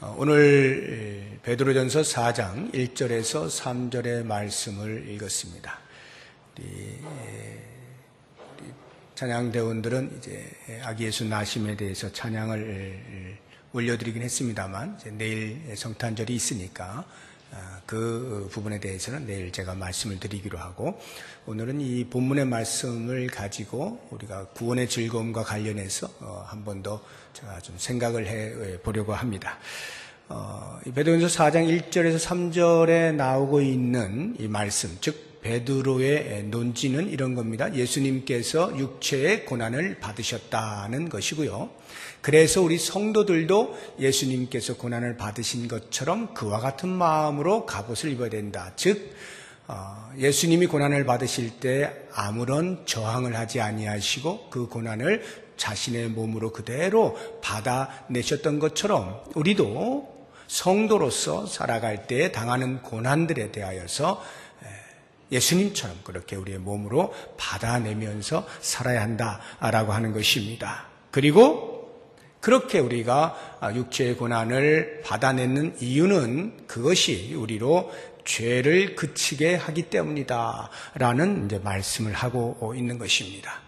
오늘 베드로전서 4장 1절에서 3절의 말씀을 읽었습니다. 우리 찬양대원들은 이제 아기 예수 나심에 대해서 찬양을 올려드리긴 했습니다만 이제 내일 성탄절이 있으니까 그 부분에 대해서는 내일 제가 말씀을 드리기로 하고, 오늘은 이 본문의 말씀을 가지고 우리가 구원의 즐거움과 관련해서 한 번 더 제가 좀 생각을 해 보려고 합니다. 이 베드로전서 4장 1절에서 3절에 나오고 있는 이 말씀, 즉 베드로의 논지는 이런 겁니다. 예수님께서 육체의 고난을 받으셨다는 것이고요. 그래서 우리 성도들도 예수님께서 고난을 받으신 것처럼 그와 같은 마음으로 갑옷을 입어야 된다. 즉 예수님이 고난을 받으실 때 아무런 저항을 하지 아니하시고 그 고난을 자신의 몸으로 그대로 받아내셨던 것처럼 우리도 성도로서 살아갈 때 당하는 고난들에 대하여서 예수님처럼 그렇게 우리의 몸으로 받아내면서 살아야 한다라고 하는 것입니다. 그리고 그렇게 우리가 육체의 고난을 받아내는 이유는 그것이 우리로 죄를 그치게 하기 때문이다 라는 이제 말씀을 하고 있는 것입니다.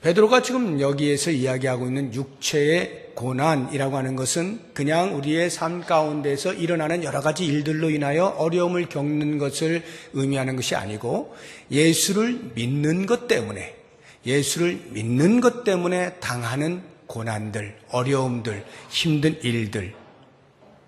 베드로가 지금 여기에서 이야기하고 있는 육체의 고난이라고 하는 것은 그냥 우리의 삶 가운데서 일어나는 여러 가지 일들로 인하여 어려움을 겪는 것을 의미하는 것이 아니고 예수를 믿는 것 때문에 당하는 고난들, 어려움들, 힘든 일들,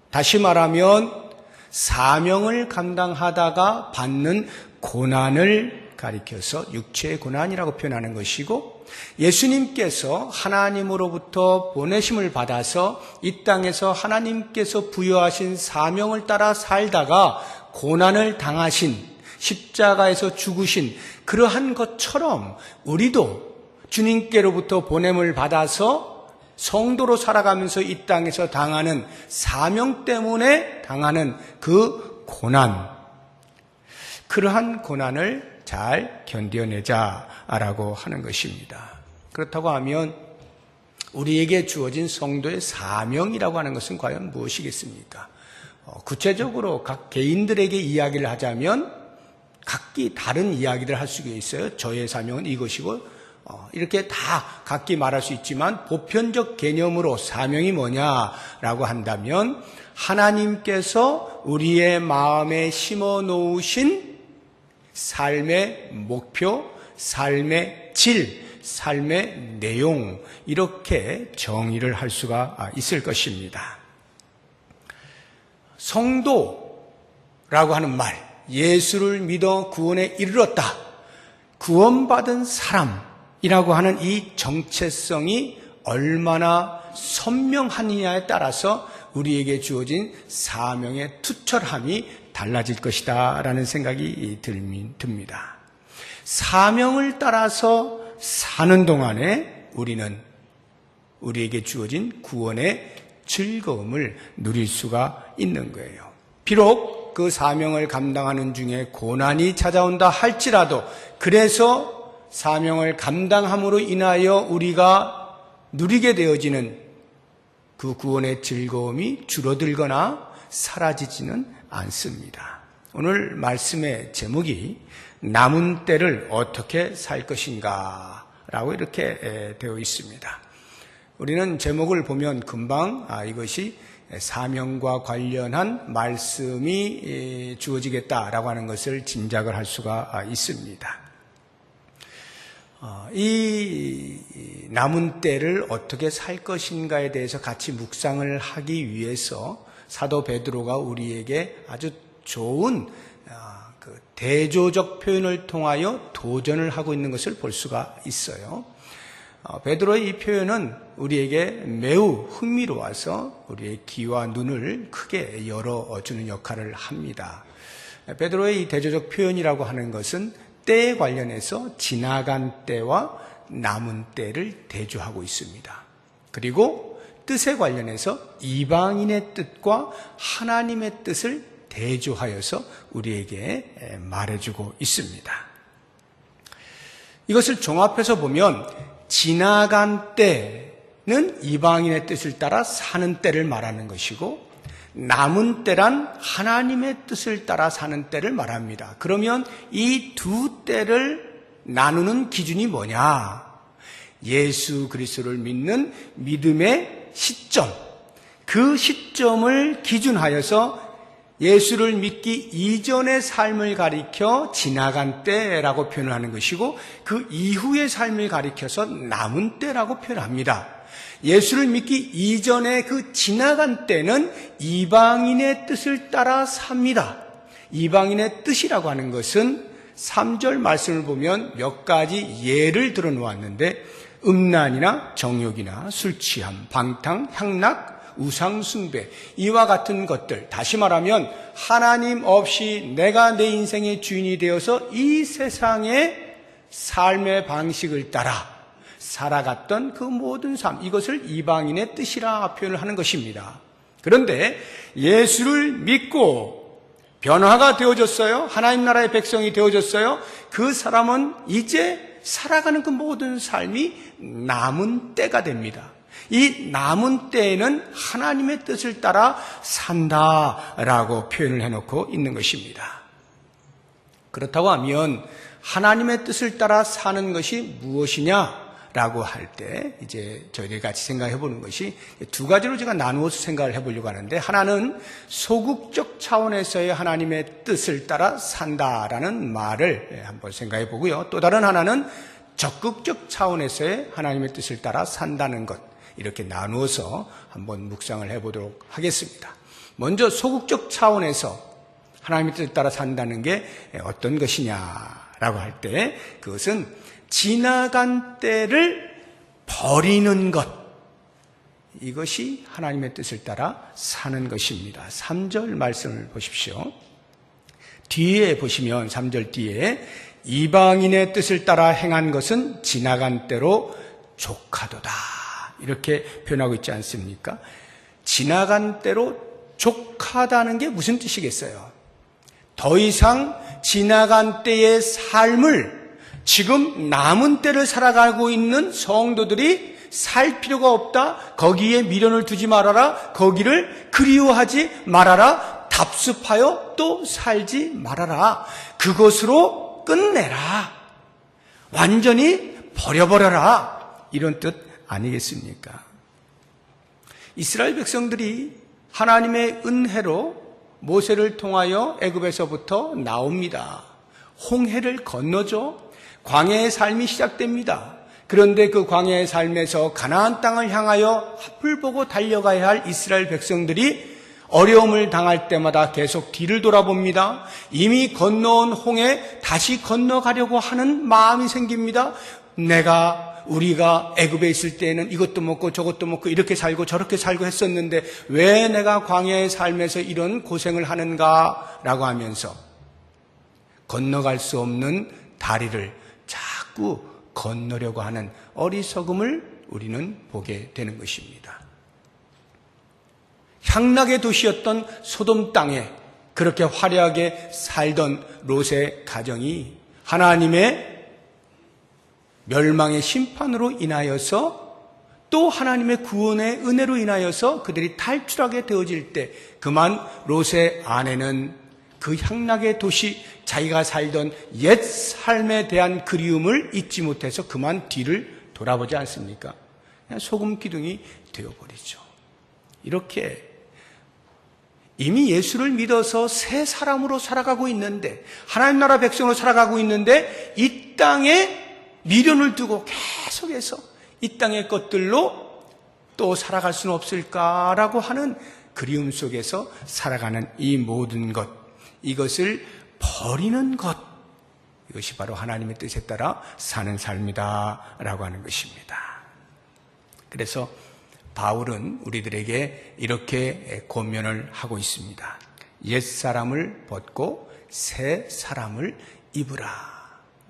다시 말하면 사명을 감당하다가 받는 고난을 가리켜서 육체의 고난이라고 표현하는 것이고, 예수님께서 하나님으로부터 보내심을 받아서 이 땅에서 하나님께서 부여하신 사명을 따라 살다가 고난을 당하신, 십자가에서 죽으신 그러한 것처럼 우리도 주님께로부터 보냄을 받아서 성도로 살아가면서 이 땅에서 당하는 사명 때문에 당하는 그 고난, 그러한 고난을 잘 견뎌내자라고 하는 것입니다. 그렇다고 하면 우리에게 주어진 성도의 사명이라고 하는 것은 과연 무엇이겠습니까? 구체적으로 각 개인들에게 이야기를 하자면 각기 다른 이야기를 할 수가 있어요. 저의 사명은 이것이고 이렇게 다 각기 말할 수 있지만 보편적 개념으로 사명이 뭐냐라고 한다면 하나님께서 우리의 마음에 심어 놓으신 삶의 목표, 삶의 질, 삶의 내용, 이렇게 정의를 할 수가 있을 것입니다. 성도라고 하는 말, 예수를 믿어 구원에 이르렀다, 구원받은 사람이라고 하는 이 정체성이 얼마나 선명하느냐에 따라서 우리에게 주어진 사명의 투철함이 달라질 것이다 라는 생각이 듭니다. 사명을 따라서 사는 동안에 우리는 우리에게 주어진 구원의 즐거움을 누릴 수가 있는 거예요. 비록 그 사명을 감당하는 중에 고난이 찾아온다 할지라도, 그래서 사명을 감당함으로 인하여 우리가 누리게 되어지는 그 구원의 즐거움이 줄어들거나 사라지지는 않습니다. 오늘 말씀의 제목이 남은 때를 어떻게 살 것인가 라고 이렇게 되어 있습니다. 우리는 제목을 보면 금방 이것이 사명과 관련한 말씀이 주어지겠다라고 하는 것을 짐작을 할 수가 있습니다. 이 남은 때를 어떻게 살 것인가에 대해서 같이 묵상을 하기 위해서 사도 베드로가 우리에게 아주 좋은 대조적 표현을 통하여 도전을 하고 있는 것을 볼 수가 있어요. 베드로의 이 표현은 우리에게 매우 흥미로워서 우리의 귀와 눈을 크게 열어주는 역할을 합니다. 베드로의 이 대조적 표현이라고 하는 것은 때에 관련해서 지나간 때와 남은 때를 대조하고 있습니다. 그리고 뜻에 관련해서 이방인의 뜻과 하나님의 뜻을 대조하여서 우리에게 말해주고 있습니다. 이것을 종합해서 보면 지나간 때는 이방인의 뜻을 따라 사는 때를 말하는 것이고, 남은 때란 하나님의 뜻을 따라 사는 때를 말합니다. 그러면 이 두 때를 나누는 기준이 뭐냐? 예수 그리스도를 믿는 믿음의 시점, 그 시점을 기준하여서 예수를 믿기 이전의 삶을 가리켜 지나간 때라고 표현하는 것이고, 그 이후의 삶을 가리켜서 남은 때라고 표현합니다. 예수를 믿기 이전의 그 지나간 때는 이방인의 뜻을 따라 삽니다. 이방인의 뜻이라고 하는 것은 3절 말씀을 보면 몇 가지 예를 들어 놓았는데, 음란이나 정욕이나 술취함, 방탕, 향락, 우상숭배, 이와 같은 것들, 다시 말하면 하나님 없이 내가 내 인생의 주인이 되어서 이 세상의 삶의 방식을 따라 살아갔던 그 모든 삶, 이것을 이방인의 뜻이라 표현을 하는 것입니다. 그런데 예수를 믿고 변화가 되어졌어요. 하나님 나라의 백성이 되어졌어요. 그 사람은 이제 살아가는 그 모든 삶이 남은 때가 됩니다. 이 남은 때에는 하나님의 뜻을 따라 산다라고 표현을 해놓고 있는 것입니다. 그렇다고 하면 하나님의 뜻을 따라 사는 것이 무엇이냐라고 할 때 이제 저희들이 같이 생각해 보는 것이 두 가지로 제가 나누어서 생각을 해보려고 하는데, 하나는 소극적 차원에서의 하나님의 뜻을 따라 산다라는 말을 한번 생각해 보고요. 또 다른 하나는 적극적 차원에서의 하나님의 뜻을 따라 산다는 것, 이렇게 나누어서 한번 묵상을 해보도록 하겠습니다. 먼저 소극적 차원에서 하나님의 뜻을 따라 산다는 게 어떤 것이냐라고 할 때, 그것은 지나간 때를 버리는 것, 이것이 하나님의 뜻을 따라 사는 것입니다. 3절 말씀을 보십시오. 뒤에 보시면 3절 뒤에 이방인의 뜻을 따라 행한 것은 지나간 때로 족하도다, 이렇게 표현하고 있지 않습니까? 지나간 때로 족하다는 게 무슨 뜻이겠어요? 더 이상 지나간 때의 삶을 지금 남은 때를 살아가고 있는 성도들이 살 필요가 없다. 거기에 미련을 두지 말아라. 거기를 그리워하지 말아라. 답습하여 또 살지 말아라. 그것으로 끝내라. 완전히 버려버려라. 이런 뜻 아니겠습니까? 이스라엘 백성들이 하나님의 은혜로 모세를 통하여 애굽에서부터 나옵니다. 홍해를 건너죠. 광야의 삶이 시작됩니다. 그런데 그 광야의 삶에서 가나안 땅을 향하여 앞을 보고 달려가야 할 이스라엘 백성들이 어려움을 당할 때마다 계속 뒤를 돌아봅니다. 이미 건너온 홍해 다시 건너가려고 하는 마음이 생깁니다. 우리가 애굽에 있을 때에는 이것도 먹고 저것도 먹고 이렇게 살고 저렇게 살고 했었는데 왜 내가 광야의 삶에서 이런 고생을 하는가라고 하면서 건너갈 수 없는 다리를 자꾸 건너려고 하는 어리석음을 우리는 보게 되는 것입니다. 향락의 도시였던 소돔 땅에 그렇게 화려하게 살던 롯의 가정이 하나님의 멸망의 심판으로 인하여서 또 하나님의 구원의 은혜로 인하여서 그들이 탈출하게 되어질 때 그만 롯의 아내는 그 향락의 도시, 자기가 살던 옛 삶에 대한 그리움을 잊지 못해서 그만 뒤를 돌아보지 않습니까? 그냥 소금 기둥이 되어버리죠. 이렇게 이미 예수를 믿어서 새 사람으로 살아가고 있는데, 하나님 나라 백성으로 살아가고 있는데 이 땅에 미련을 두고 계속해서 이 땅의 것들로 또 살아갈 수는 없을까라고 하는 그리움 속에서 살아가는 이 모든 것, 이것을 버리는 것, 이것이 바로 하나님의 뜻에 따라 사는 삶이다라고 하는 것입니다. 그래서 바울은 우리들에게 이렇게 권면을 하고 있습니다. 옛사람을 벗고 새 사람을 입으라.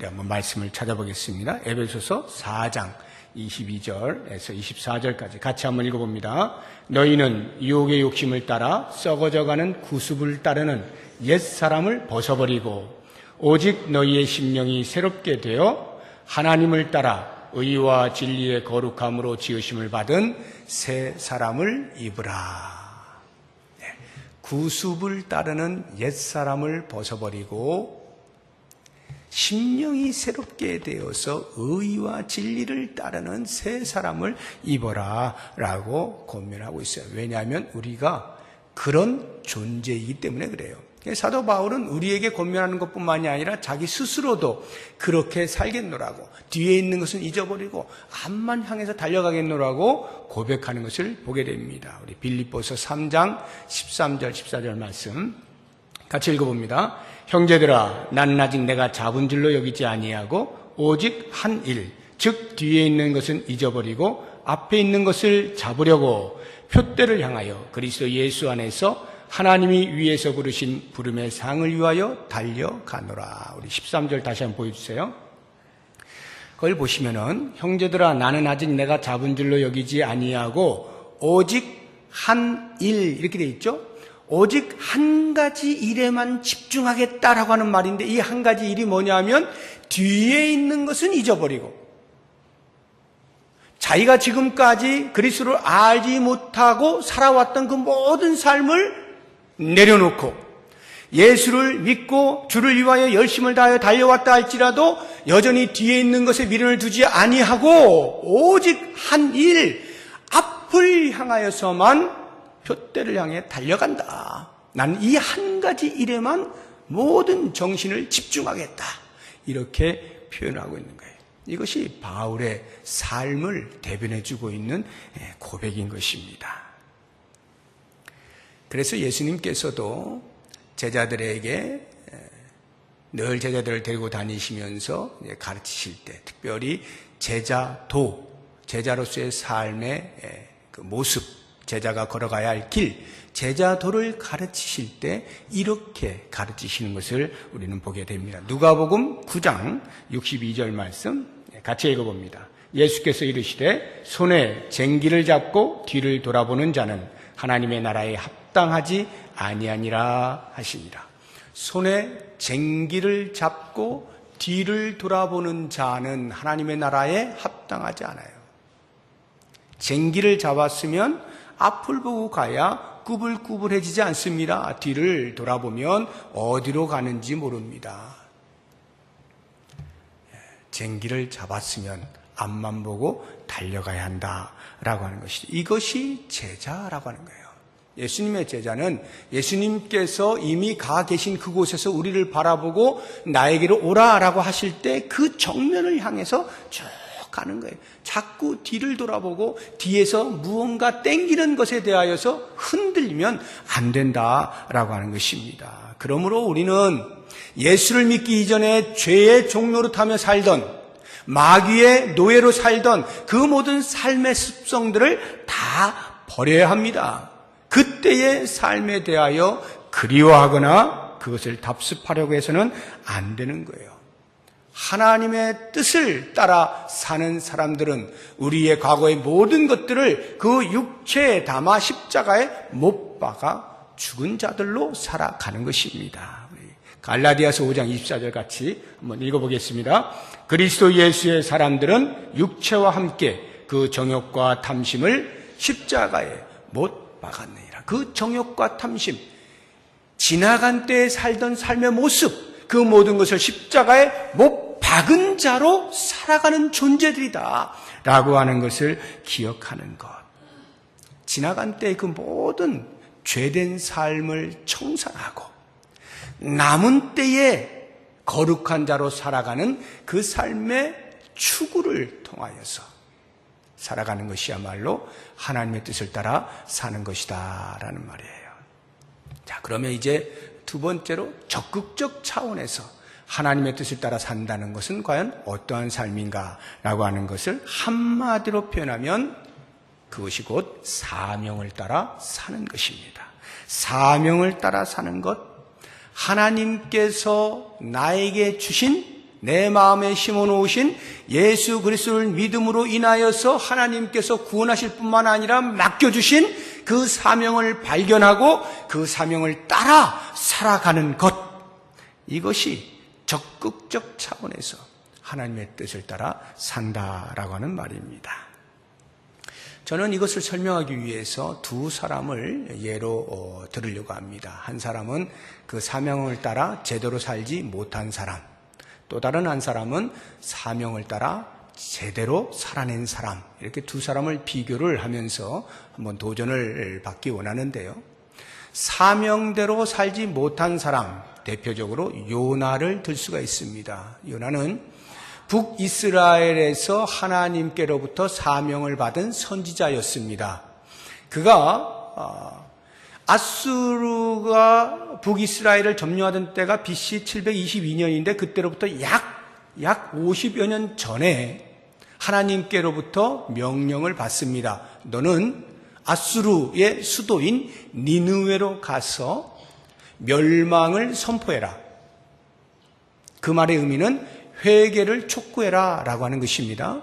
한번 말씀을 찾아보겠습니다. 에베소서 4장 22절에서 24절까지 같이 한번 읽어봅니다. 너희는 유혹의 욕심을 따라 썩어져가는 구습을 따르는 옛사람을 벗어버리고 오직 너희의 심령이 새롭게 되어 하나님을 따라 의와 진리의 거룩함으로 지으심을 받은 새 사람을 입으라. 구습을 따르는 옛사람을 벗어버리고 심령이 새롭게 되어서 의와 진리를 따르는 새 사람을 입어라 라고 권면하고 있어요. 왜냐하면 우리가 그런 존재이기 때문에 그래요. 사도 바울은 우리에게 권면하는 것뿐만이 아니라 자기 스스로도 그렇게 살겠노라고, 뒤에 있는 것은 잊어버리고 앞만 향해서 달려가겠노라고 고백하는 것을 보게 됩니다. 우리 빌립보서 3장 13절 14절 말씀 같이 읽어봅니다. 형제들아, 나는 아직 내가 잡은 줄로 여기지 아니하고 오직 한 일, 즉 뒤에 있는 것은 잊어버리고 앞에 있는 것을 잡으려고 표대를 향하여 그리스도 예수 안에서 하나님이 위에서 부르신 부름의 상을 위하여 달려가노라. 우리 13절 다시 한번 보여주세요. 그걸 보시면은 형제들아, 나는 아직 내가 잡은 줄로 여기지 아니하고 오직 한 일, 이렇게 돼 있죠. 오직 한 가지 일에만 집중하겠다라고 하는 말인데, 이 한 가지 일이 뭐냐면 뒤에 있는 것은 잊어버리고 자기가 지금까지 그리스도를 알지 못하고 살아왔던 그 모든 삶을 내려놓고 예수를 믿고 주를 위하여 열심을 다하여 달려왔다 할지라도 여전히 뒤에 있는 것에 미련을 두지 아니하고 오직 한 일, 앞을 향하여서만 표대를 향해 달려간다. 나는 이 한 가지 일에만 모든 정신을 집중하겠다. 이렇게 표현하고 있는 거예요. 이것이 바울의 삶을 대변해주고 있는 고백인 것입니다. 그래서 예수님께서도 제자들에게 늘 제자들을 데리고 다니시면서 가르치실 때, 특별히 제자로서의 삶의 그 모습, 제자가 걸어가야 할 길, 제자도를 가르치실 때 이렇게 가르치시는 것을 우리는 보게 됩니다. 누가복음 9장 62절 말씀 같이 읽어봅니다. 예수께서 이르시되 손에 쟁기를 잡고 뒤를 돌아보는 자는 하나님의 나라에 합당하지 아니하니라 하시니라. 손에 쟁기를 잡고 뒤를 돌아보는 자는 하나님의 나라에 합당하지 않아요. 쟁기를 잡았으면 앞을 보고 가야 꾸불꾸불해지지 않습니다. 뒤를 돌아보면 어디로 가는지 모릅니다. 쟁기를 잡았으면 앞만 보고 달려가야 한다라고 하는 것이죠. 이것이 제자라고 하는 거예요. 예수님의 제자는 예수님께서 이미 가 계신 그곳에서 우리를 바라보고 나에게로 오라라고 하실 때 그 정면을 향해서 쭉 가는 거예요. 자꾸 뒤를 돌아보고 뒤에서 무언가 땡기는 것에 대하여서 흔들리면 안 된다라고 하는 것입니다. 그러므로 우리는 예수를 믿기 이전에 죄의 종노릇하며 살던, 마귀의 노예로 살던 그 모든 삶의 습성들을 다 버려야 합니다. 그때의 삶에 대하여 그리워하거나 그것을 답습하려고 해서는 안 되는 거예요. 하나님의 뜻을 따라 사는 사람들은 우리의 과거의 모든 것들을 그 육체에 담아 십자가에 못 박아 죽은 자들로 살아가는 것입니다. 갈라디아서 5장 24절 같이 한번 읽어보겠습니다. 그리스도 예수의 사람들은 육체와 함께 그 정욕과 탐심을 십자가에 못 박았느니라. 그 정욕과 탐심, 지나간 때에 살던 삶의 모습, 그 모든 것을 십자가에 못 박은 자로 살아가는 존재들이다 라고 하는 것을 기억하는 것. 지나간 때의 그 모든 죄된 삶을 청산하고 남은 때에 거룩한 자로 살아가는 그 삶의 추구를 통하여서 살아가는 것이야말로 하나님의 뜻을 따라 사는 것이다 라는 말이에요. 자, 그러면 이제 두 번째로 적극적 차원에서 하나님의 뜻을 따라 산다는 것은 과연 어떠한 삶인가 라고 하는 것을 한마디로 표현하면 그것이 곧 사명을 따라 사는 것입니다. 사명을 따라 사는 것, 하나님께서 나에게 주신, 내 마음에 심어놓으신 예수 그리스도를 믿음으로 인하여서 하나님께서 구원하실 뿐만 아니라 맡겨주신 그 사명을 발견하고 그 사명을 따라 살아가는 것, 이것이 적극적 차원에서 하나님의 뜻을 따라 산다라고 하는 말입니다. 저는 이것을 설명하기 위해서 두 사람을 예로 들으려고 합니다. 한 사람은 그 사명을 따라 제대로 살지 못한 사람, 또 다른 한 사람은 사명을 따라 제대로 살아낸 사람, 이렇게 두 사람을 비교를 하면서 한번 도전을 받기 원하는데요. 사명대로 살지 못한 사람, 대표적으로 요나를 들 수가 있습니다. 요나는 북이스라엘에서 하나님께로부터 사명을 받은 선지자였습니다. 그가 아수르가 북이스라엘을 점령하던 때가 BC 722년인데 그때로부터 약 50여 년 전에 하나님께로부터 명령을 받습니다. 너는 아수르의 수도인 니느웨로 가서 멸망을 선포해라. 그 말의 의미는 회개를 촉구해라 라고 하는 것입니다.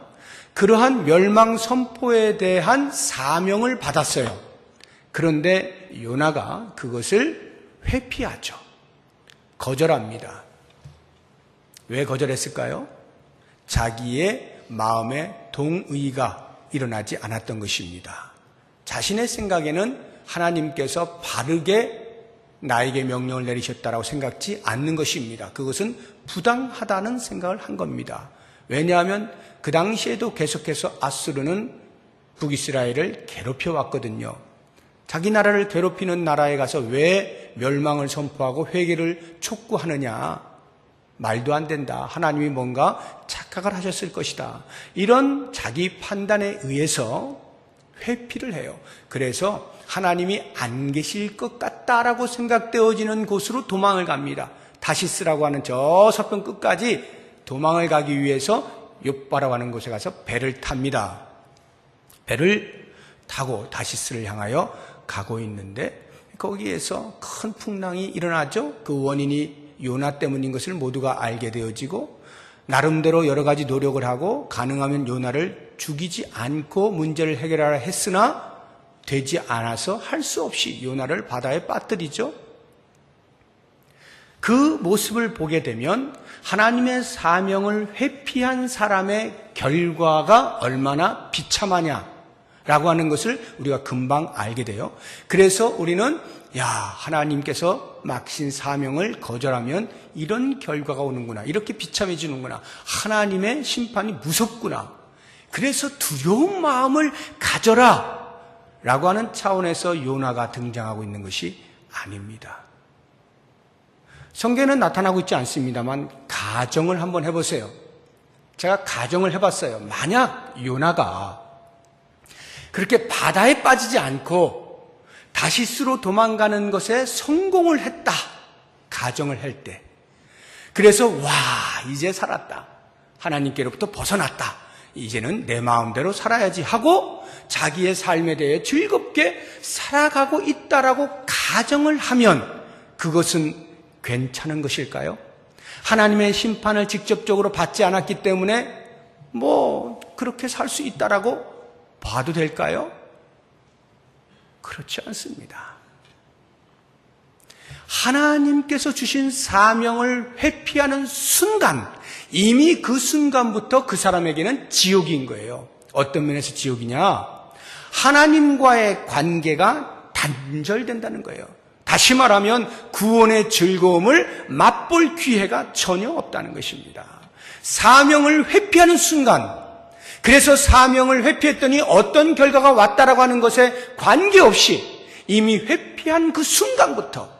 그러한 멸망 선포에 대한 사명을 받았어요. 그런데 요나가 그것을 회피하죠. 거절합니다. 왜 거절했을까요? 자기의 마음에 동의가 일어나지 않았던 것입니다. 자신의 생각에는 하나님께서 바르게 나에게 명령을 내리셨다라고 생각지 않는 것입니다. 그것은 부당하다는 생각을 한 겁니다. 왜냐하면 그 당시에도 계속해서 아수르는 북이스라엘을 괴롭혀 왔거든요. 자기 나라를 괴롭히는 나라에 가서 왜 멸망을 선포하고 회개를 촉구하느냐? 말도 안 된다. 하나님이 뭔가 착각을 하셨을 것이다. 이런 자기 판단에 의해서 회피를 해요. 그래서 하나님이 안 계실 것 같다라고 생각되어지는 곳으로 도망을 갑니다. 다시스라고 하는 저 서편 끝까지 도망을 가기 위해서 욥바라고 하는 곳에 가서 배를 탑니다. 배를 타고 다시스를 향하여 가고 있는데 거기에서 큰 풍랑이 일어나죠. 그 원인이 요나 때문인 것을 모두가 알게 되어지고 나름대로 여러 가지 노력을 하고 가능하면 요나를 죽이지 않고 문제를 해결하라 했으나 되지 않아서 할 수 없이 요나를 바다에 빠뜨리죠. 그 모습을 보게 되면 하나님의 사명을 회피한 사람의 결과가 얼마나 비참하냐라고 하는 것을 우리가 금방 알게 돼요. 그래서 우리는 하나님께서 맡기신 사명을 거절하면 이런 결과가 오는구나. 이렇게 비참해지는구나. 하나님의 심판이 무섭구나. 그래서 두려운 마음을 가져라 라고 하는 차원에서 요나가 등장하고 있는 것이 아닙니다. 성경에는 나타나고 있지 않습니다만 가정을 한번 해보세요. 제가 가정을 해봤어요. 만약 요나가 그렇게 바다에 빠지지 않고 다시스로 도망가는 것에 성공을 했다. 가정을 할 때. 그래서 이제 살았다. 하나님께로부터 벗어났다. 이제는 내 마음대로 살아야지 하고 자기의 삶에 대해 즐겁게 살아가고 있다라고 가정을 하면 그것은 괜찮은 것일까요? 하나님의 심판을 직접적으로 받지 않았기 때문에 그렇게 살 수 있다라고 봐도 될까요? 그렇지 않습니다. 하나님께서 주신 사명을 회피하는 순간, 이미 그 순간부터 그 사람에게는 지옥인 거예요. 어떤 면에서 지옥이냐? 하나님과의 관계가 단절된다는 거예요. 다시 말하면 구원의 즐거움을 맛볼 기회가 전혀 없다는 것입니다. 사명을 회피하는 순간, 그래서 사명을 회피했더니 어떤 결과가 왔다라고 하는 것에 관계없이 이미 회피한 그 순간부터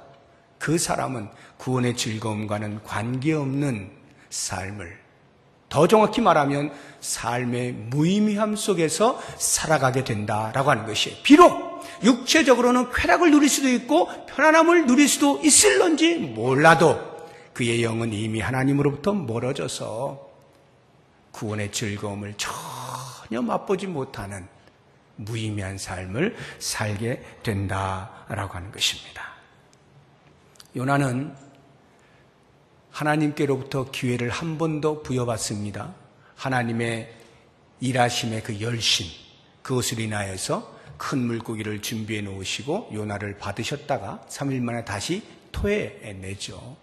그 사람은 구원의 즐거움과는 관계없는 삶을, 더 정확히 말하면 삶의 무의미함 속에서 살아가게 된다라고 하는 것이에요. 비록 육체적으로는 쾌락을 누릴 수도 있고 편안함을 누릴 수도 있을런지 몰라도 그의 영은 이미 하나님으로부터 멀어져서 구원의 즐거움을 전혀 맛보지 못하는 무의미한 삶을 살게 된다라고 하는 것입니다. 요나는 하나님께로부터 기회를 한 번 더 부여받습니다. 하나님의 일하심의 그 열심, 그것을 인하여서 큰 물고기를 준비해 놓으시고 요나를 받으셨다가 3일 만에 다시 토해내죠.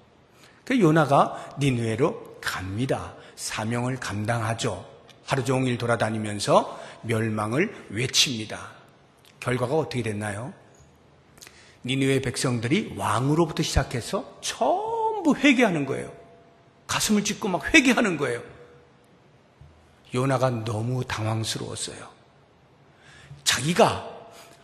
그 요나가 니느웨로 갑니다. 사명을 감당하죠. 하루 종일 돌아다니면서 멸망을 외칩니다. 결과가 어떻게 됐나요? 니느웨 백성들이 왕으로부터 시작해서 전부 회개하는 거예요. 가슴을 찢고 막 회개하는 거예요. 요나가 너무 당황스러웠어요. 자기가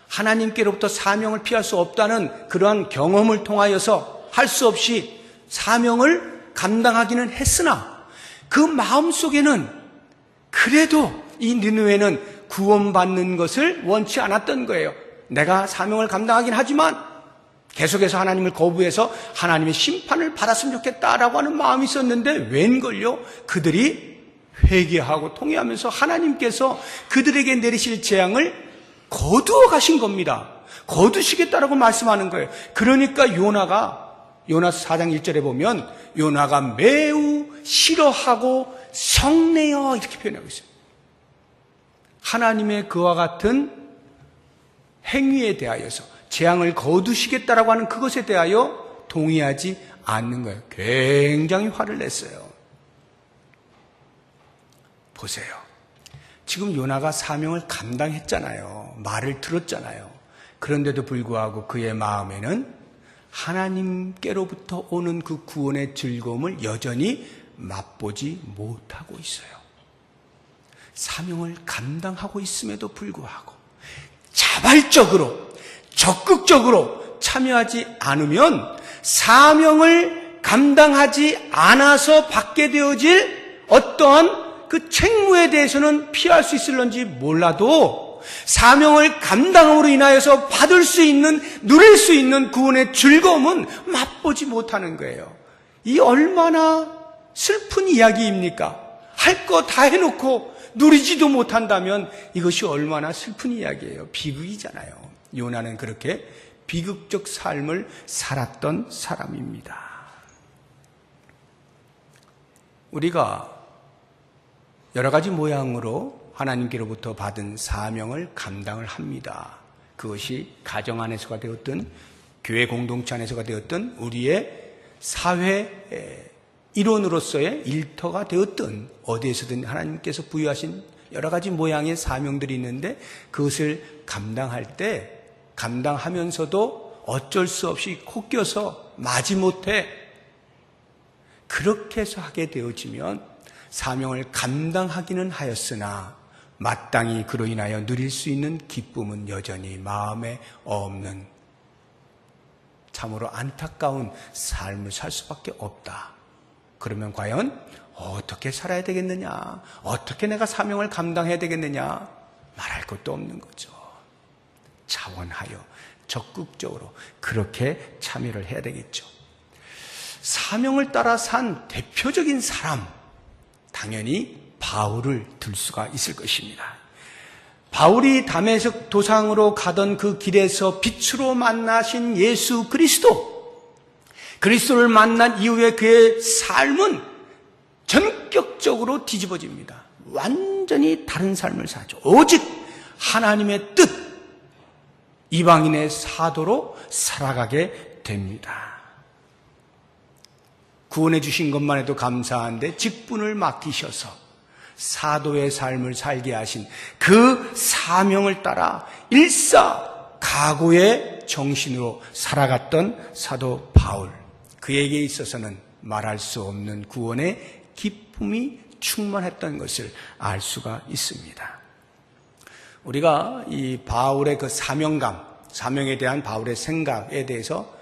하나님께로부터 사명을 피할 수 없다는 그러한 경험을 통하여서 할 수 없이 사명을 감당하기는 했으나 그 마음속에는 그래도 이 니느웨는 구원받는 것을 원치 않았던 거예요. 내가 사명을 감당하긴 하지만 계속해서 하나님을 거부해서 하나님의 심판을 받았으면 좋겠다라고 하는 마음이 있었는데 웬걸요? 그들이 회개하고 통회하면서 하나님께서 그들에게 내리실 재앙을 거두어 가신 겁니다. 거두시겠다라고 말씀하는 거예요. 그러니까 요나서 4장 1절에 보면 요나가 매우 싫어하고 성내어 이렇게 표현하고 있어요. 하나님의 그와 같은 행위에 대하여서 재앙을 거두시겠다라고 하는 그것에 대하여 동의하지 않는 거예요. 굉장히 화를 냈어요. 보세요. 지금 요나가 사명을 감당했잖아요. 말을 들었잖아요. 그런데도 불구하고 그의 마음에는 하나님께로부터 오는 그 구원의 즐거움을 여전히 맛보지 못하고 있어요. 사명을 감당하고 있음에도 불구하고 자발적으로 적극적으로 참여하지 않으면 사명을 감당하지 않아서 받게 되어질 어떠한 그 책무에 대해서는 피할 수 있을런지 몰라도 사명을 감당함으로 인하여서 받을 수 있는, 누릴 수 있는 구원의 즐거움은 맛보지 못하는 거예요. 이 얼마나 슬픈 이야기입니까? 할 거 다 해놓고 누리지도 못한다면 이것이 얼마나 슬픈 이야기예요. 비극이잖아요. 요나는 그렇게 비극적 삶을 살았던 사람입니다. 우리가 여러 가지 모양으로 하나님께로부터 받은 사명을 감당을 합니다. 그것이 가정 안에서가 되었든 교회 공동체 안에서가 되었든 우리의 사회 일원으로서의 일터가 되었든 어디에서든 하나님께서 부여하신 여러 가지 모양의 사명들이 있는데 그것을 감당할 때 감당하면서도 어쩔 수 없이 코 껴서 마지못해 그렇게 해서 하게 되어지면 사명을 감당하기는 하였으나 마땅히 그로 인하여 누릴 수 있는 기쁨은 여전히 마음에 없는 참으로 안타까운 삶을 살 수밖에 없다. 그러면 과연 어떻게 살아야 되겠느냐? 어떻게 내가 사명을 감당해야 되겠느냐? 말할 것도 없는 거죠. 자원하여 적극적으로 그렇게 참여를 해야 되겠죠. 사명을 따라 산 대표적인 사람, 당연히 바울을 들 수가 있을 것입니다. 바울이 다메섹 도상으로 가던 그 길에서 빛으로 만나신 예수 그리스도를 만난 이후에 그의 삶은 전격적으로 뒤집어집니다. 완전히 다른 삶을 살죠. 오직 하나님의 뜻, 이방인의 사도로 살아가게 됩니다. 구원해 주신 것만 해도 감사한데 직분을 맡기셔서 사도의 삶을 살게 하신 그 사명을 따라 일사각오의 정신으로 살아갔던 사도 바울, 그에게 있어서는 말할 수 없는 구원의 기쁨이 충만했던 것을 알 수가 있습니다. 우리가 이 바울의 그 사명감, 사명에 대한 바울의 생각에 대해서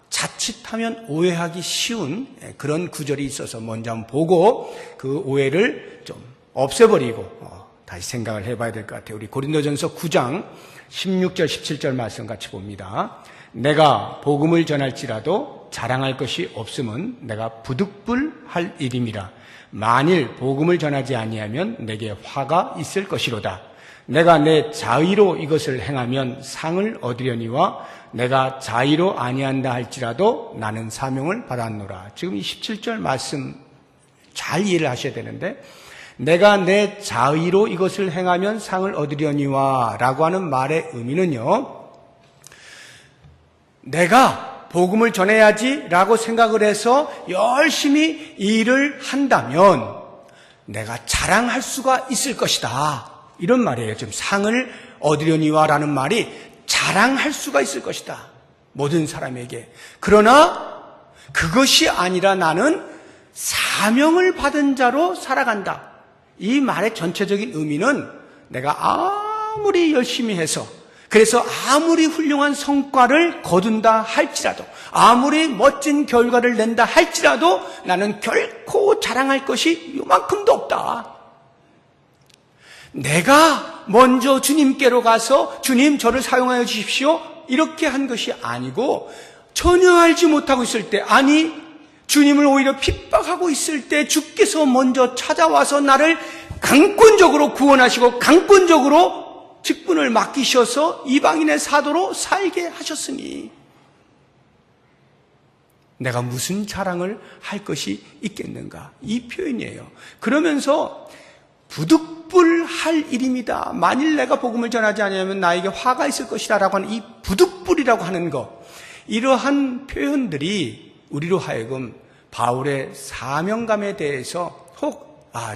자칫하면 오해하기 쉬운 그런 구절이 있어서 먼저 한번 보고 그 오해를 좀 없애버리고 다시 생각을 해봐야 될 것 같아요. 우리 고린도전서 9장 16절 17절 말씀 같이 봅니다. 내가 복음을 전할지라도 자랑할 것이 없음은 내가 부득불할 일임이라. 만일 복음을 전하지 아니하면 내게 화가 있을 것이로다. 내가 내 자의로 이것을 행하면 상을 얻으려니와 내가 자의로 아니한다 할지라도 나는 사명을 받았노라. 지금 이 17절 말씀 잘 이해를 하셔야 되는데, 내가 내 자의로 이것을 행하면 상을 얻으려니와 라고 하는 말의 의미는요, 내가 복음을 전해야지 라고 생각을 해서 열심히 일을 한다면 내가 자랑할 수가 있을 것이다. 이런 말이에요. 지금 상을 얻으려니와라는 말이 자랑할 수가 있을 것이다. 모든 사람에게. 그러나 그것이 아니라 나는 사명을 받은 자로 살아간다. 이 말의 전체적인 의미는 내가 아무리 열심히 해서, 그래서 아무리 훌륭한 성과를 거둔다 할지라도, 아무리 멋진 결과를 낸다 할지라도 나는 결코 자랑할 것이 요만큼도 없다. 내가 먼저 주님께로 가서 주님 저를 사용하여 주십시오 이렇게 한 것이 아니고, 전혀 알지 못하고 있을 때, 아니 주님을 오히려 핍박하고 있을 때 주께서 먼저 찾아와서 나를 강권적으로 구원하시고 강권적으로 직분을 맡기셔서 이방인의 사도로 살게 하셨으니 내가 무슨 자랑을 할 것이 있겠는가, 이 표현이에요. 그러면서 부득불할 일입니다. 만일 내가 복음을 전하지 않으면 나에게 화가 있을 것이다 라고 하는 이 부득불이라고 하는 것, 이러한 표현들이 우리로 하여금 바울의 사명감에 대해서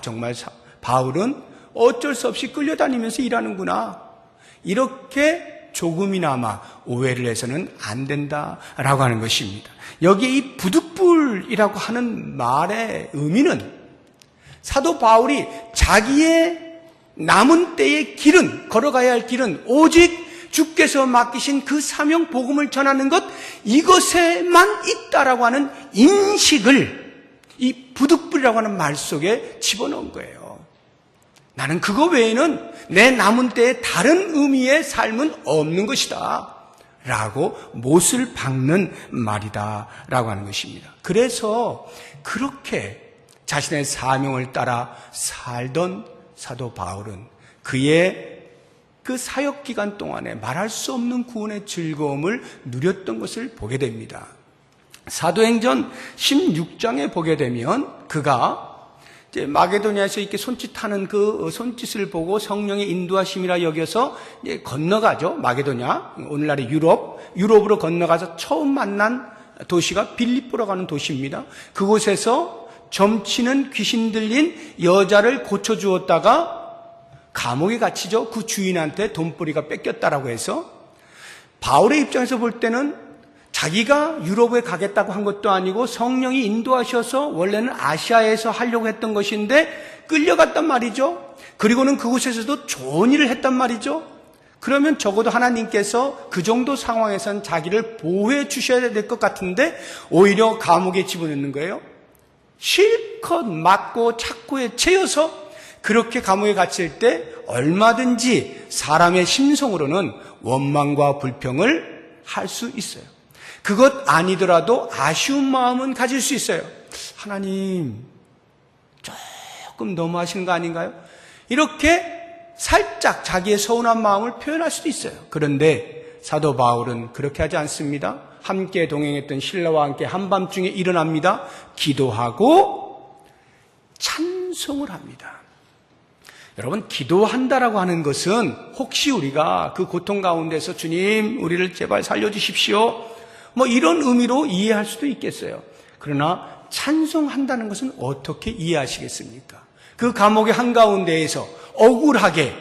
정말 바울은 어쩔 수 없이 끌려다니면서 일하는구나, 이렇게 조금이나마 오해를 해서는 안 된다라고 하는 것입니다. 여기에 이 부득불이라고 하는 말의 의미는 사도 바울이 자기의 남은 때의 길은, 걸어가야 할 길은 오직 주께서 맡기신 그 사명 복음을 전하는 것, 이것에만 있다라고 하는 인식을 이 부득불이라고 하는 말 속에 집어넣은 거예요. 나는 그거 외에는 내 남은 때에 다른 의미의 삶은 없는 것이다 라고 못을 박는 말이다 라고 하는 것입니다. 그래서 그렇게 자신의 사명을 따라 살던 사도 바울은 그의 그 사역 기간 동안에 말할 수 없는 구원의 즐거움을 누렸던 것을 보게 됩니다. 사도행전 16장에 보게 되면 그가 이제 마게도냐에서 이렇게 손짓하는 그 손짓을 보고 성령의 인도하심이라 여겨서 이제 건너가죠. 마게도냐, 오늘날의 유럽으로 건너가서 처음 만난 도시가 빌립보라고 하는 도시입니다. 그곳에서 점치는 귀신 들린 여자를 고쳐주었다가 감옥에 갇히죠. 그 주인한테 돈벌이가 뺏겼다라고 해서 바울의 입장에서 볼 때는 자기가 유럽에 가겠다고 한 것도 아니고 성령이 인도하셔서 원래는 아시아에서 하려고 했던 것인데 끌려갔단 말이죠. 그리고는 그곳에서도 좋은 일을 했단 말이죠. 그러면 적어도 하나님께서 그 정도 상황에선 자기를 보호해 주셔야 될 것 같은데 오히려 감옥에 집어넣는 거예요. 실컷 맞고 착고에 채여서 그렇게 감옥에 갇힐 때 얼마든지 사람의 심성으로는 원망과 불평을 할 수 있어요. 그것 아니더라도 아쉬운 마음은 가질 수 있어요. 하나님, 조금 너무하시는 거 아닌가요? 이렇게 살짝 자기의 서운한 마음을 표현할 수도 있어요. 그런데 사도 바울은 그렇게 하지 않습니다. 함께 동행했던 신라와 함께 한밤중에 일어납니다. 기도하고 찬송을 합니다. 여러분, 기도한다라고 하는 것은 혹시 우리가 그 고통 가운데서 주님 우리를 제발 살려주십시오 뭐 이런 의미로 이해할 수도 있겠어요. 그러나 찬송한다는 것은 어떻게 이해하시겠습니까? 그 감옥의 한가운데에서 억울하게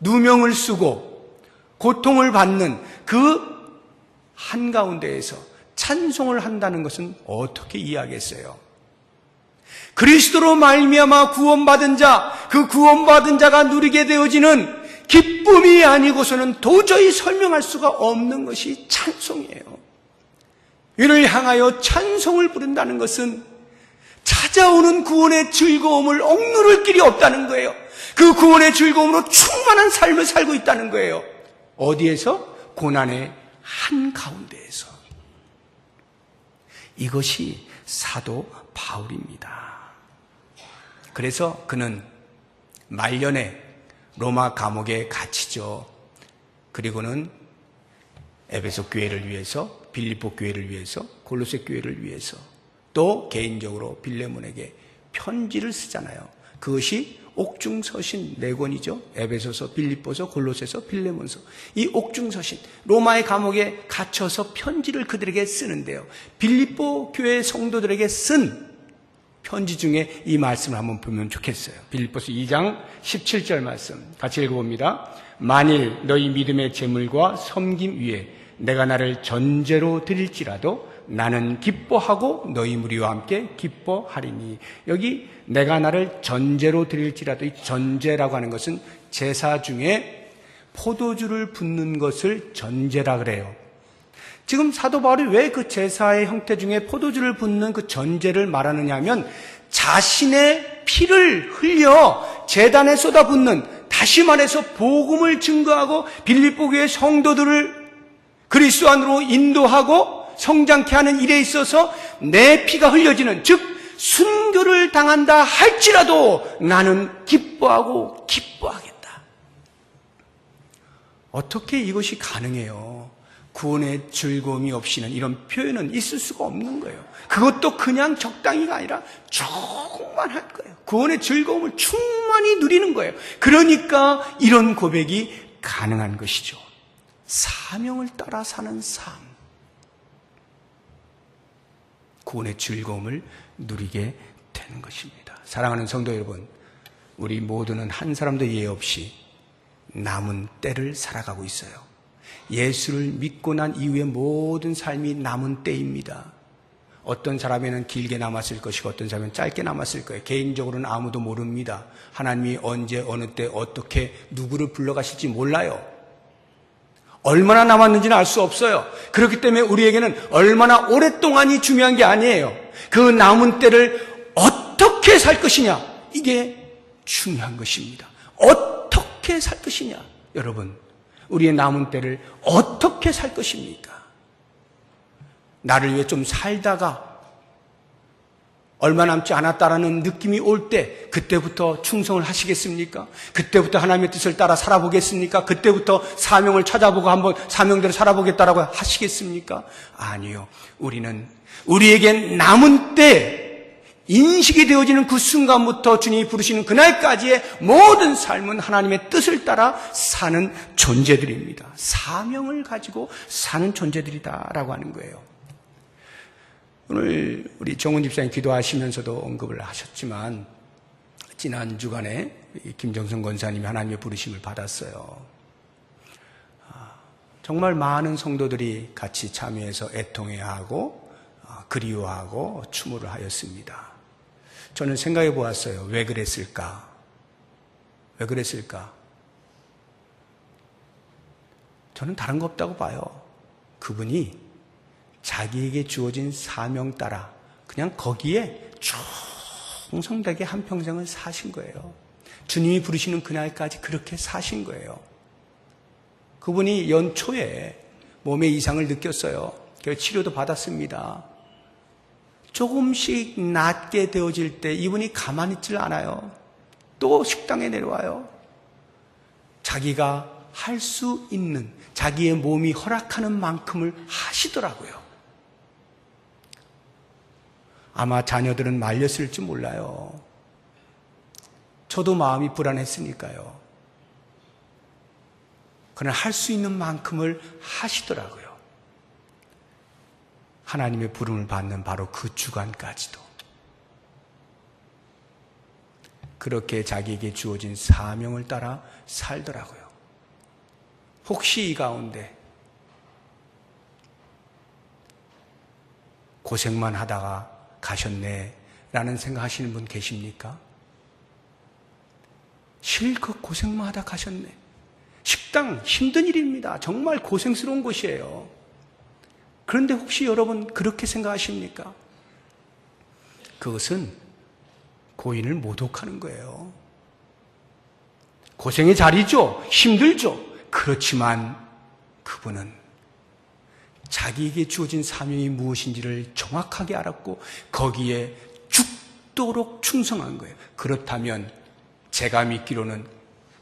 누명을 쓰고 고통을 받는 그 한가운데에서 찬송을 한다는 것은 어떻게 이해하겠어요? 그리스도로 말미암아 구원받은 자, 그 구원받은 자가 누리게 되어지는 기쁨이 아니고서는 도저히 설명할 수가 없는 것이 찬송이에요. 이를 향하여 찬송을 부른다는 것은 찾아오는 구원의 즐거움을 억누를 길이 없다는 거예요. 그 구원의 즐거움으로 충만한 삶을 살고 있다는 거예요. 어디에서? 고난의 한가운데에서. 이것이 사도 바울입니다. 그래서 그는 말년에 로마 감옥에 갇히죠. 그리고는 에베소 교회를 위해서, 빌립보 교회를 위해서, 골로새 교회를 위해서, 또 개인적으로 빌레몬에게 편지를 쓰잖아요. 그것이 옥중서신 4권이죠. 에베소서, 빌립보서, 골로새서, 빌레몬서. 이 옥중서신, 로마의 감옥에 갇혀서 편지를 그들에게 쓰는데요. 빌립보 교회 성도들에게 쓴 편지 중에 이 말씀을 한번 보면 좋겠어요. 빌립보서 2장 17절 말씀 같이 읽어봅니다. 만일 너희 믿음의 재물과 섬김 위에 내가 나를 전제로 드릴지라도 나는 기뻐하고 너희 무리와 함께 기뻐하리니. 여기 내가 나를 전제로 드릴지라도, 이 전제라고 하는 것은 제사 중에 포도주를 붓는 것을 전제라 그래요. 지금 사도 바울이 왜 그 제사의 형태 중에 포도주를 붓는 그 전제를 말하느냐 하면 자신의 피를 흘려 제단에 쏟아붓는, 다시 말해서 복음을 증거하고 빌립보 교회 성도들을 그리스도 안으로 인도하고 성장케 하는 일에 있어서 내 피가 흘려지는, 즉 순교를 당한다 할지라도 나는 기뻐하고 기뻐하겠다. 어떻게 이것이 가능해요? 구원의 즐거움이 없이는 이런 표현은 있을 수가 없는 거예요. 그것도 그냥 적당히가 아니라 충만할 거예요. 구원의 즐거움을 충만히 누리는 거예요. 그러니까 이런 고백이 가능한 것이죠. 사명을 따라 사는 삶, 구원의 즐거움을 누리게 되는 것입니다. 사랑하는 성도 여러분, 우리 모두는 한 사람도 예외 없이 남은 때를 살아가고 있어요. 예수를 믿고 난 이후의 모든 삶이 남은 때입니다. 어떤 사람에는 길게 남았을 것이고 어떤 사람은 짧게 남았을 거예요. 개인적으로는 아무도 모릅니다. 하나님이 언제 어느 때 어떻게 누구를 불러가실지 몰라요. 얼마나 남았는지는 알 수 없어요. 그렇기 때문에 우리에게는 얼마나 오랫동안이 중요한 게 아니에요. 그 남은 때를 어떻게 살 것이냐, 이게 중요한 것입니다. 어떻게 살 것이냐. 여러분, 우리의 남은 때를 어떻게 살 것입니까? 나를 위해 좀 살다가 얼마 남지 않았다라는 느낌이 올 때 그때부터 충성을 하시겠습니까? 그때부터 하나님의 뜻을 따라 살아보겠습니까? 그때부터 사명을 찾아보고 한번 사명대로 살아보겠다라고 하시겠습니까? 아니요. 우리에겐 남은 때, 인식이 되어지는 그 순간부터 주님이 부르시는 그날까지의 모든 삶은 하나님의 뜻을 따라 사는 존재들입니다. 사명을 가지고 사는 존재들이다라고 하는 거예요. 오늘 우리 정훈 집사님 기도하시면서도 언급을 하셨지만 지난 주간에 김정선 권사님이 하나님의 부르심을 받았어요. 정말 많은 성도들이 같이 참여해서 애통해하고 그리워하고 추모를 하였습니다. 저는 생각해 보았어요. 왜 그랬을까? 왜 그랬을까? 저는 다른 거 없다고 봐요. 그분이 자기에게 주어진 사명 따라 그냥 거기에 충성되게 한평생을 사신 거예요. 주님이 부르시는 그날까지 그렇게 사신 거예요. 그분이 연초에 몸에 이상을 느꼈어요. 그래서 치료도 받았습니다. 조금씩 낫게 되어질 때 이분이 가만히 있질 않아요. 또 식당에 내려와요. 자기가 할 수 있는, 자기의 몸이 허락하는 만큼을 하시더라고요. 아마 자녀들은 말렸을지 몰라요. 저도 마음이 불안했으니까요. 그러나 할 수 있는 만큼을 하시더라고요. 하나님의 부름을 받는 바로 그 주간까지도. 그렇게 자기에게 주어진 사명을 따라 살더라고요. 혹시 이 가운데 고생만 하다가 가셨네 라는 생각하시는 분 계십니까? 실컷 고생만 하다 가셨네. 식당 힘든 일입니다. 정말 고생스러운 곳이에요. 그런데 혹시 여러분 그렇게 생각하십니까? 그것은 고인을 모독하는 거예요. 고생의 자리죠. 힘들죠. 그렇지만 그분은 자기에게 주어진 사명이 무엇인지를 정확하게 알았고 거기에 죽도록 충성한 거예요. 그렇다면 제가 믿기로는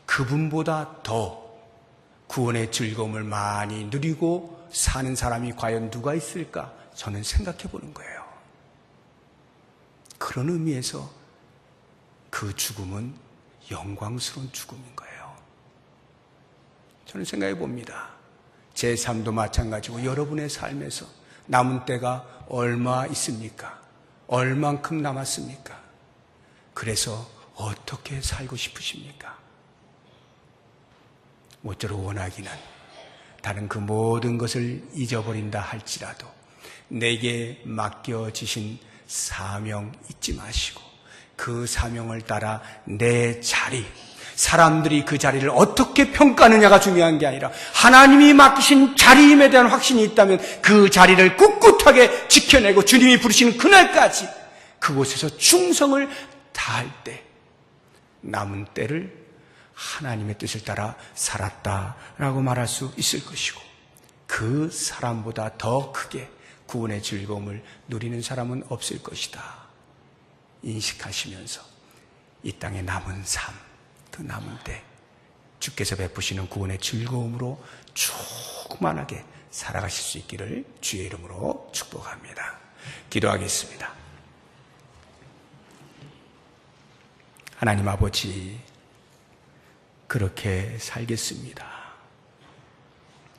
그분보다 더 구원의 즐거움을 많이 누리고 사는 사람이 과연 누가 있을까? 저는 생각해 보는 거예요. 그런 의미에서 그 죽음은 영광스러운 죽음인 거예요. 저는 생각해 봅니다. 제 삶도 마찬가지고 여러분의 삶에서 남은 때가 얼마 있습니까? 얼만큼 남았습니까? 그래서 어떻게 살고 싶으십니까? 모쪼록 원하기는 다른 그 모든 것을 잊어버린다 할지라도 내게 맡겨지신 사명 잊지 마시고 그 사명을 따라 내 자리, 사람들이 그 자리를 어떻게 평가하느냐가 중요한 게 아니라 하나님이 맡기신 자리임에 대한 확신이 있다면 그 자리를 꿋꿋하게 지켜내고 주님이 부르시는 그날까지 그곳에서 충성을 다할 때 남은 때를 하나님의 뜻을 따라 살았다라고 말할 수 있을 것이고 그 사람보다 더 크게 구원의 즐거움을 누리는 사람은 없을 것이다 인식하시면서 이 땅의 남은 삶, 그 남은 때 주께서 베푸시는 구원의 즐거움으로 충만하게 살아가실 수 있기를 주의 이름으로 축복합니다. 기도하겠습니다. 하나님 아버지, 그렇게 살겠습니다.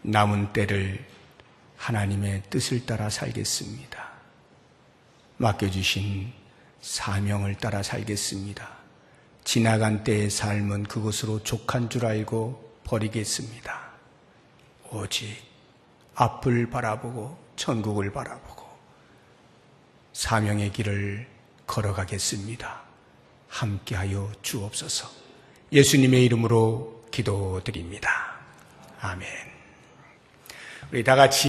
남은 때를 하나님의 뜻을 따라 살겠습니다. 맡겨주신 사명을 따라 살겠습니다. 지나간 때의 삶은 그것으로 족한 줄 알고 버리겠습니다. 오직 앞을 바라보고 천국을 바라보고 사명의 길을 걸어가겠습니다. 함께하여 주옵소서. 예수님의 이름으로 기도드립니다. 아멘. 우리 다 같이